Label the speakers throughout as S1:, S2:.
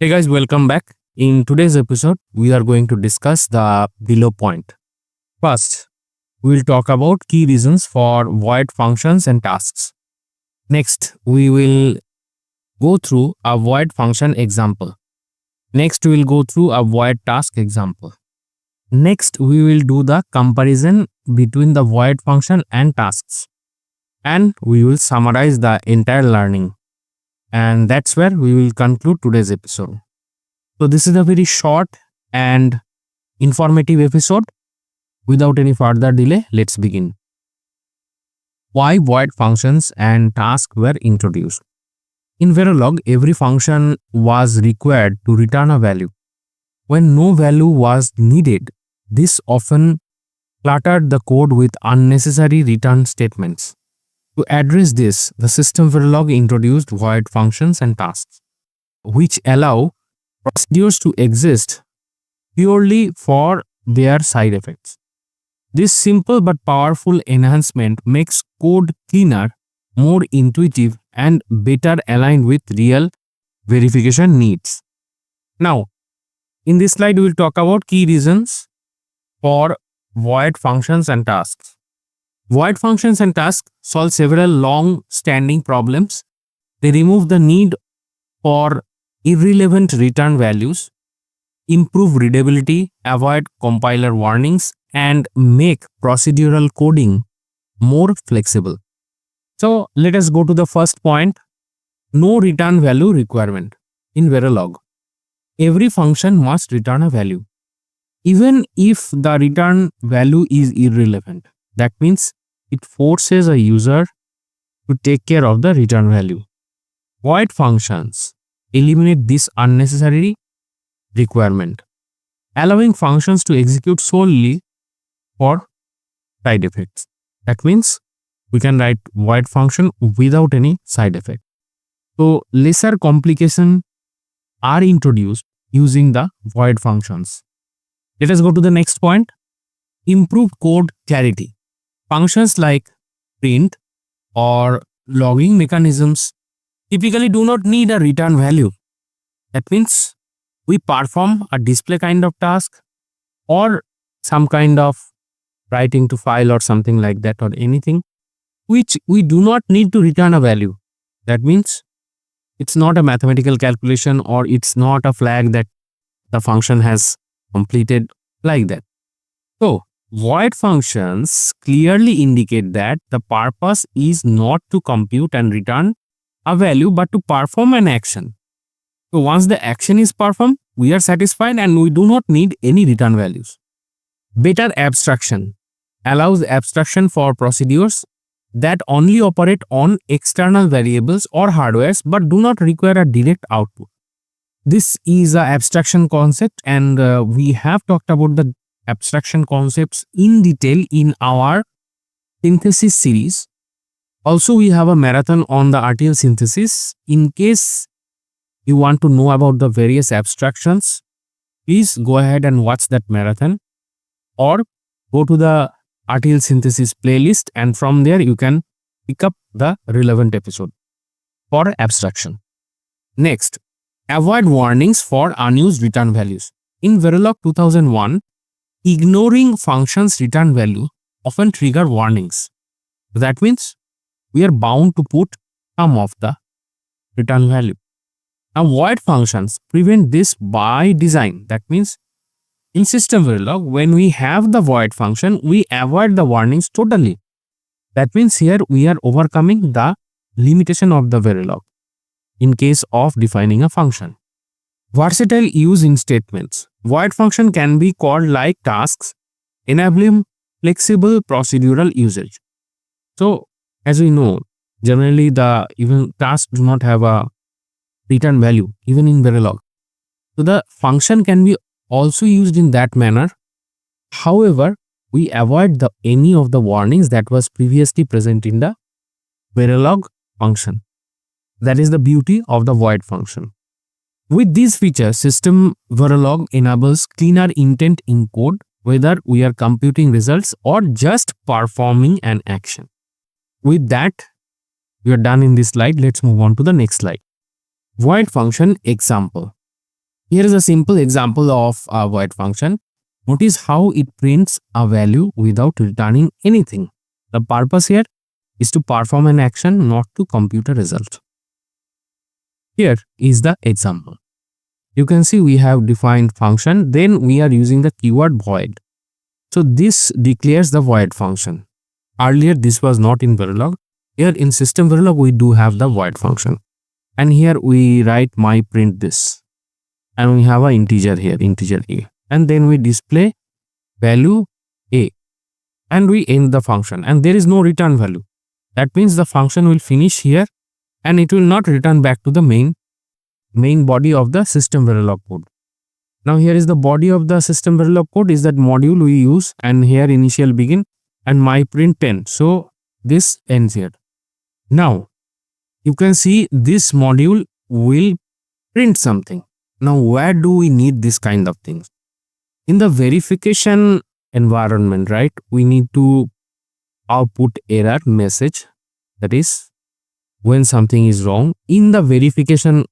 S1: Hey guys, welcome back. In today's episode, we are going to discuss the below point. First, we will talk about key reasons for void functions and tasks. Next, we will go through a void function example. Next, we will go through a void task example. Next, we will do the comparison between the void function and tasks. And we will summarize the entire learning. And that's where we will conclude today's episode. So this is a very short and informative episode. Without any further delay, let's begin. Why void functions and tasks were introduced? In Verilog, every function was required to return a value. When no value was needed, this often cluttered the code with unnecessary return statements. To address this, the SystemVerilog introduced void functions and tasks, which allow procedures to exist purely for their side effects. This simple but powerful enhancement makes code cleaner, more intuitive, and better aligned with real verification needs. Now, in this slide, we will talk about key reasons for void functions and tasks. Void functions and tasks solve several long-standing problems. They remove the need for irrelevant return values, improve readability, avoid compiler warnings, and make procedural coding more flexible. So let us go to the first point, no return value requirement. In Verilog, every function must return a value, even if the return value is irrelevant. That means it forces a user to take care of the return value. Void functions eliminate this unnecessary requirement, allowing functions to execute solely for side effects. That means we can write void function without any side effect. So lesser complications are introduced using the void functions. Let us go to the next point, improved code clarity. Functions like print or logging mechanisms typically do not need a return value. That means we perform a display kind of task or some kind of writing to file or something like that, or anything which we do not need to return a value. That means it's not a mathematical calculation or it's not a flag that the function has completed like that. So void functions clearly indicate that the purpose is not to compute and return a value but to perform an action. So once the action is performed, we are satisfied and we do not need any return values. Better abstraction allows abstraction for procedures that only operate on external variables or hardwares but do not require a direct output. This is an abstraction concept, and we have talked about the abstraction concepts in detail in our synthesis series. Also, we have a marathon on the RTL synthesis. In case you want to know about the various abstractions, please go ahead and watch that marathon or go to the RTL synthesis playlist, and from there you can pick up the relevant episode for abstraction. Next, avoid warnings for unused return values. In Verilog 2001, ignoring functions return value often trigger warnings. That means we are bound to put some of the return value. Now void functions prevent this by design. That means in SystemVerilog, when we have the void function, we avoid the warnings totally. That means here we are overcoming the limitation of the Verilog in case of defining a function. Versatile use in statements. Void function can be called like tasks, enabling flexible procedural usage. So as we know, generally the even tasks do not have a return value even in Verilog. So the function can be also used in that manner. However, we avoid any of the warnings that was previously present in the Verilog function. That is the beauty of the void function. With these features, SystemVerilog enables cleaner intent in code, whether we are computing results or just performing an action. With that, we are done in this slide. Let's move on to the next slide. Void function example. Here is a simple example of a void function. Notice how it prints a value without returning anything. The purpose here is to perform an action, not to compute a result. Here is the example. You can see we have defined function, then we are using the keyword void. So this declares the void function. Earlier this was not in Verilog. Here in SystemVerilog we do have the void function. And here we write my print this. And we have an integer here, integer a. And then we display value a. And we end the function. And there is no return value. That means the function will finish here and it will not return back to the main body of the SystemVerilog code. Now here is the body of the SystemVerilog code is that module we use, and here initial begin and my print 10. So this ends here. Now you can see this module will print something. Now where do we need this kind of things? In the verification environment, right? We need to output error message, that is when something is wrong in the verification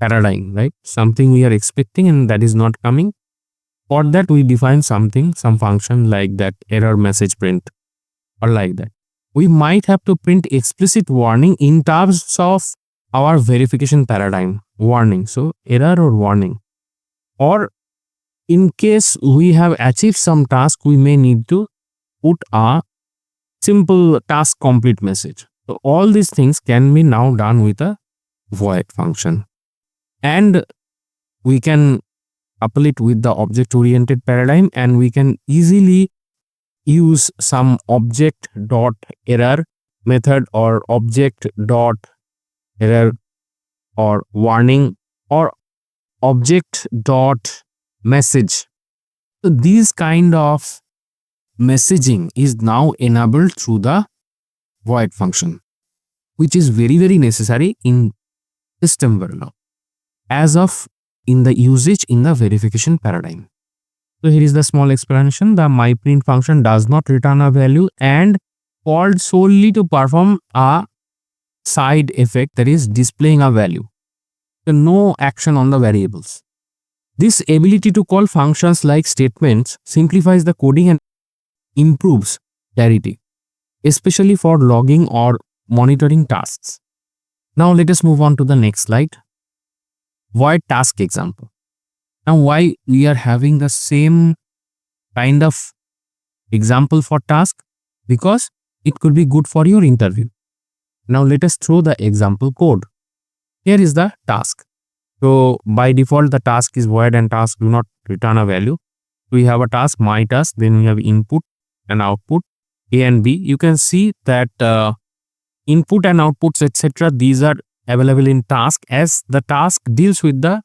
S1: paradigm, right? Something we are expecting and that is not coming. For that we define something, some function like that error message print or like that. We might have to print explicit warning in terms of our verification paradigm, warning. So error or warning. Or in case we have achieved some task, we may need to put a simple task complete message. So all these things can be now done with a void function. And we can couple it with the object oriented paradigm, and we can easily use some object dot error method or object dot error or warning or object dot message. So these kind of messaging is now enabled through the void function, which is very necessary in SystemVerilog as of in the usage in the verification paradigm. So here is the small explanation. The myPrint function does not return a value and called solely to perform a side effect, that is displaying a value. So no action on the variables. This ability to call functions like statements simplifies the coding and improves clarity, especially for logging or monitoring tasks. Now let us move on to the next slide. Void task example. Now why we are having the same kind of example for task? Because it could be good for your interview. Now let us throw the example code. Here is the task. So by default the task is void and task do not return a value. We have a task, my task, then we have input and output A and B. You can see that input and outputs etc. these are available in task as the task deals with the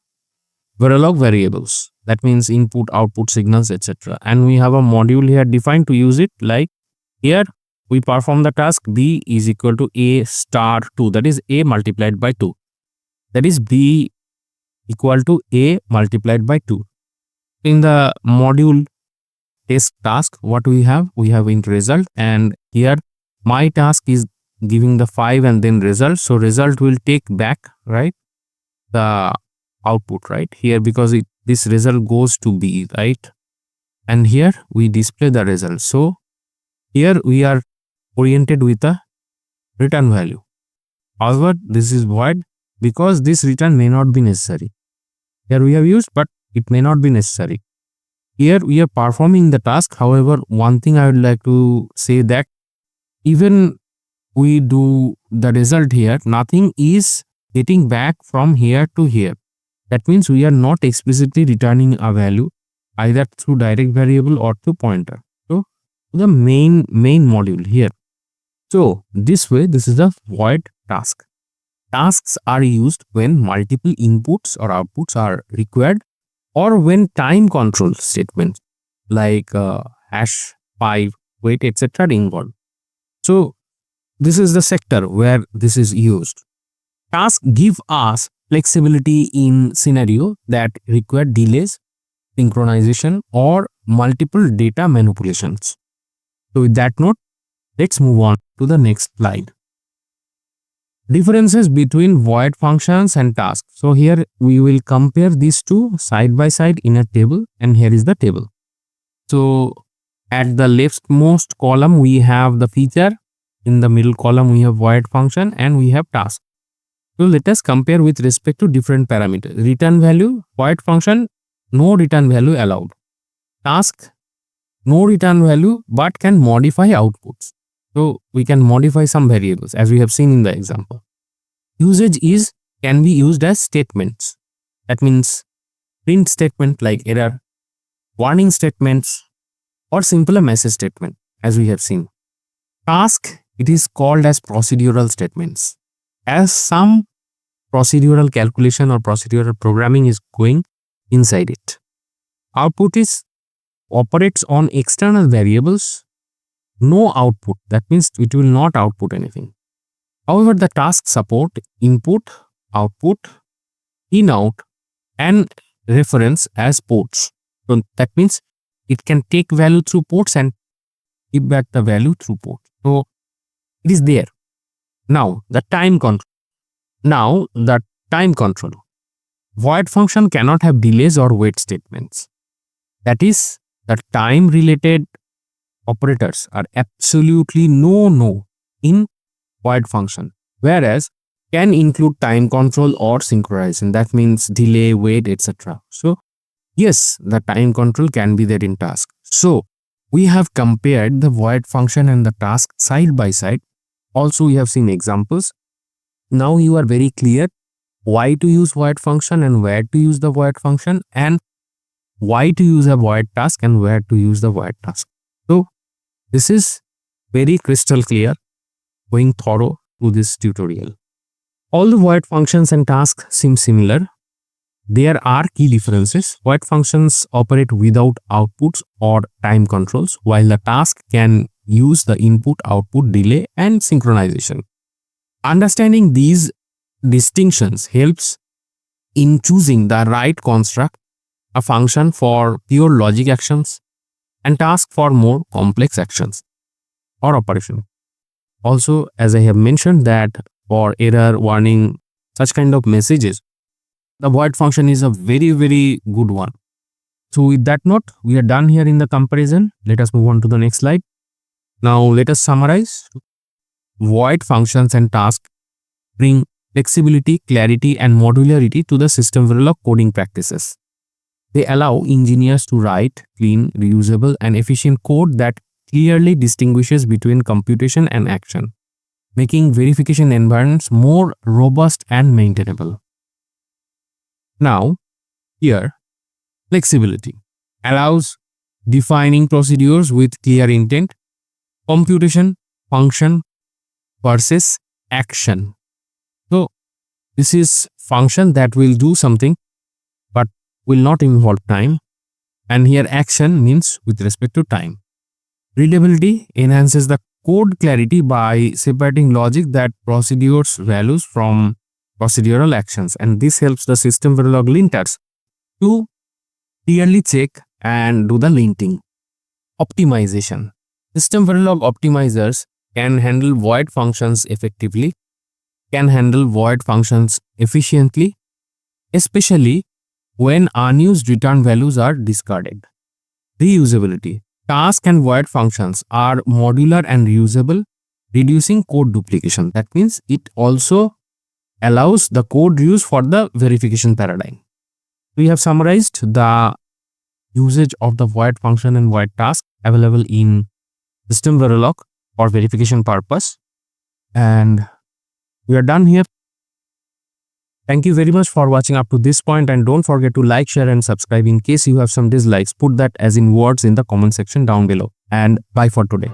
S1: Verilog variables. That means input, output signals etc. And we have a module here defined to use it, like here we perform the task B is equal to A star 2, that is A multiplied by 2. That is B equal to A multiplied by 2. In the module test task, what we have int result, and here my task is giving the 5 and then result. So result will take back, right, the output right here, because this result goes to B, right, and here we display the result. So here we are oriented with a return value. However, this is void because this return may not be necessary. Here we have used, but it may not be necessary. Here we are performing the task. However, one thing I would like to say that even we do the result here, nothing is getting back from here to here. That means we are not explicitly returning a value either through direct variable or through pointer. So the main module here. So this way, this is a void task. Tasks are used when multiple inputs or outputs are required, or when time control statements like hash, 5, wait, etc. are involved. So this is the sector where this is used. Tasks give us flexibility in scenario that require delays, synchronization, or multiple data manipulations. So with that note, let's move on to the next slide. Differences between void functions and tasks. So here we will compare these two side by side in a table, and here is the table. So at the leftmost column we have the feature, in the middle column we have void function, and we have task. So let us compare with respect to different parameters. Return value, void function, no return value allowed. Task, no return value but can modify outputs. So we can modify some variables as we have seen in the example. Usage can be used as statements. That means print statement like error, warning statements, or simple message statement as we have seen. Task, it is called as procedural statements, as some procedural calculation or procedural programming is going inside it. Output operates on external variables, no output. That means it will not output anything. However, the task support input, output, in-out, and reference as ports. So that means it can take value through ports and give back the value through ports. So it is there. Now the time control. Void function cannot have delays or wait statements. That is, the time related operators are absolutely no in void function, whereas can include time control or synchronization. That means delay, wait, etc. So yes, the time control can be there in task. So we have compared the void function and the task side by side. Also we have seen examples. Now you are very clear why to use void function and where to use the void function, and why to use a void task and where to use the void task. So this is very crystal clear, going thorough through this tutorial. All the void functions and tasks seem similar. There are key differences. Void functions operate without outputs or time controls, while the task can use the input, output, delay, and synchronization. Understanding these distinctions helps in choosing the right construct, a function for pure logic actions and task for more complex actions or operation. Also, as I have mentioned, that for error, warning, such kind of messages, the void function is a very good one. So with that note, we are done here in the comparison. Let us move on to the next slide. Now let us summarize. Void functions and tasks bring flexibility, clarity, and modularity to the SystemVerilog coding practices. They allow engineers to write clean, reusable, and efficient code that clearly distinguishes between computation and action, making verification environments more robust and maintainable. Now, here, flexibility allows defining procedures with clear intent, computation, function versus action. So this is function that will do something but will not involve time, and here action means with respect to time. Readability enhances the code clarity by separating logic that procedures values from procedural actions, and this helps the SystemVerilog linters to clearly check and do the linting. Optimization. SystemVerilog optimizers can handle void functions effectively, can handle void functions efficiently, especially when unused return values are discarded. Reusability. Task and void functions are modular and reusable, reducing code duplication. That means it also allows the code reuse for the verification paradigm. We have summarized the usage of the void function and void task available in SystemVerilog for verification purpose, and we are done here. Thank you very much for watching up to this point, and don't forget to like, share, and subscribe. In case you have some dislikes, put that as in words in the comment section down below, and bye for today.